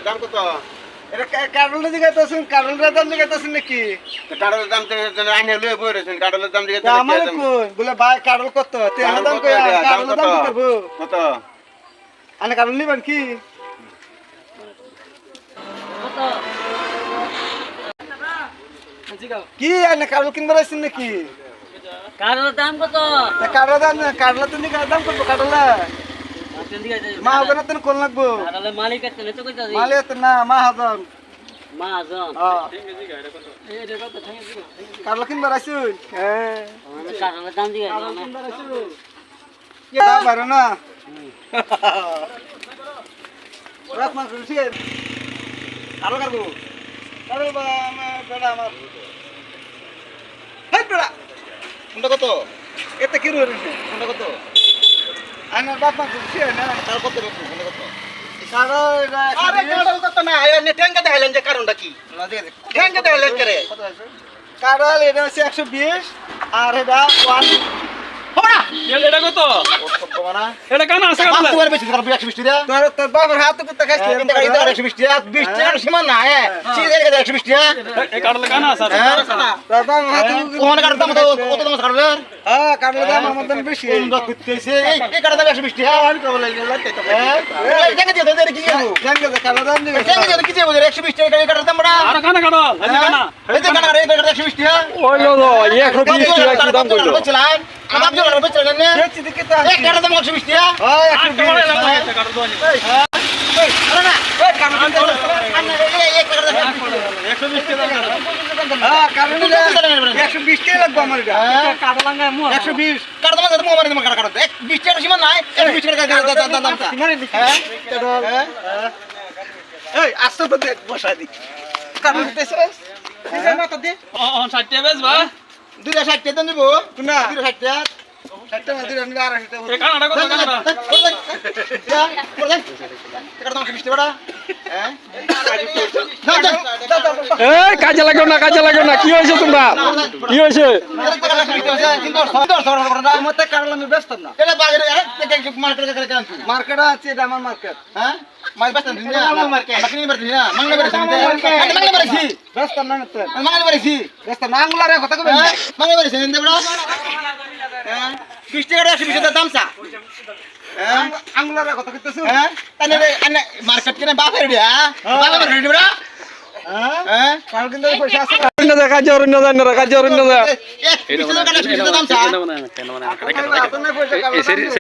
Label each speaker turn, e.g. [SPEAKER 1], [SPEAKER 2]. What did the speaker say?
[SPEAKER 1] দাম কত? এটা কারণের দিকে আছেন, কারণের দাম দিকে আছেন নাকি? কারণের দাম তো আইনে লয়ে বই রয়েছেন, কারণের দাম দিকে আমার কই বলে ভাই কারণ কত? তেল দাম কই? কারণের দাম কত? কত? আনে কারণ নিবেন কি? কত? কি আনে কারণ কিনবার আছেন নাকি?
[SPEAKER 2] কারণের দাম কত?
[SPEAKER 1] কারণের দাম না, কারলা তুমি দাম কত কারলা? মা হবে না তুমি কোন লাগবো?
[SPEAKER 2] কারণে মালিক আছে না তো কইতা দি।
[SPEAKER 1] মালিক না মাহাজন।
[SPEAKER 2] মাহাজন।
[SPEAKER 1] হ্যাঁ।
[SPEAKER 2] এটা কত ঠেঙ্গে দিও?
[SPEAKER 1] কারলা কিনবার আছেন? হ্যাঁ।
[SPEAKER 2] কারণের দাম দিও না।
[SPEAKER 1] কিনবার আছেন? কি দাম বাড়ে না? রাত মাস রুচি কারো কারবো কারো বেড়া আমার হেই বেড়া কোনটা কত এতে কি রয়েছে কোনটা কত আইনার বাপ মা রুচি না কার কত রয়েছে কোনটা কত কারো আরে কারো কত না আইনে ঠ্যাঙ্গা দেখাইলেন যে কারণটা কি না দেখে ঠ্যাঙ্গা দেখাইলেন করে কত আছে কারো এটা হচ্ছে 120 আর এটা 1 হোনা
[SPEAKER 3] এটা কত? এটা কানা আছে কানা।
[SPEAKER 1] তোমার বেশি খারাপ 120 টাকা তোর বাবার হাত তো টাকা খাইছে এটা গাড়ি 120 টাকা 20 টাকা সীমা না হ্যাঁ সিধে 120 টাকা
[SPEAKER 3] এই কাটলে কানা আছে।
[SPEAKER 1] তোর বাবার হাত কোন কাটার দাম কত দাম কাটবে হ্যাঁ কাটলে দাম আমার দাম বেশি কোন দাম করতেছে এই কাটার দাম 120 টাকা আমি তো বলে লাগতে তো হ্যাঁ জায়গা দিয়ে দেন কি যাবো জায়গা দিয়ে কাটার দাম দিবে জায়গা দিয়ে কি যাবো 120 টাকা গাড়ি কাটার দাম বড়
[SPEAKER 3] আর কানা কাটল। এই কানা।
[SPEAKER 1] এই যে কাটা এই কাটা 120 টাকা
[SPEAKER 3] ওই লো 120 টাকা কি দাম কইলো?
[SPEAKER 1] চলান আমার দাম জন্য বেচলেন না বেচি দিকে তো এক কাটার দাম 120 টাকা হ্যাঁ 120 টাকা
[SPEAKER 3] কাটা দোনি।
[SPEAKER 1] আরে না ওই কাটা দাম এক কাটার দাম
[SPEAKER 3] 120 টাকা দাম।
[SPEAKER 1] হ্যাঁ কারণ 120 টাকা লাগবে আমার এটা
[SPEAKER 2] কাটা লাঙ্গা মু।
[SPEAKER 1] 120 কাটা দাম তো মোবাইলে কাটা কাটা 20 টাকা সীমা নাই 120 টাকা দামটা সীমানে দিছি হ্যাঁ এই আসতো তো দেখ বসা দি কারণ দিতেছ দিছে না তো দে
[SPEAKER 3] ও 60 টাকা বেচবা?
[SPEAKER 1] 260 টাকা দেব না 260 টাকা 60 টাকা দিলে আমি 280 টাকা
[SPEAKER 3] এই কানাটা কত কানাটা?
[SPEAKER 1] কাটা দাম 20 টাকা হ্যাঁ
[SPEAKER 3] এই কাজে লাগো না কি হইছে তোমরা? কি হইছে?
[SPEAKER 1] মতে কারণ আমি ব্যস্ত না এটা বাজারে মার্কেট আছে এটা আমার মার্কেট হ্যাঁ মাল ব্যস্ত না আমার মার্কেট বাকি নিবার দিনা মাংলা বেরেছি মাংলা বেরেছি ব্যস্ত না না মাংলা বেরেছি ব্যস্ত না আঙ্গুলারে কথা কইবেন মাংলা বেরেছি দেন বড় হ্যাঁ 20 টাকা 120 টাকা দাম চা হ্যাঁ আঙ্গুলারে কথা কইতেছ হ্যাঁ তানে মার্কেট কেন বাপের দিয়া বাপের রেডি বড় হ্যাঁ কাল কিন্তু পয়সা আছে
[SPEAKER 3] কাজে অরণ্য যায় না কাজে অরণ্য যায়।
[SPEAKER 1] দাম চা
[SPEAKER 3] কেন মানে?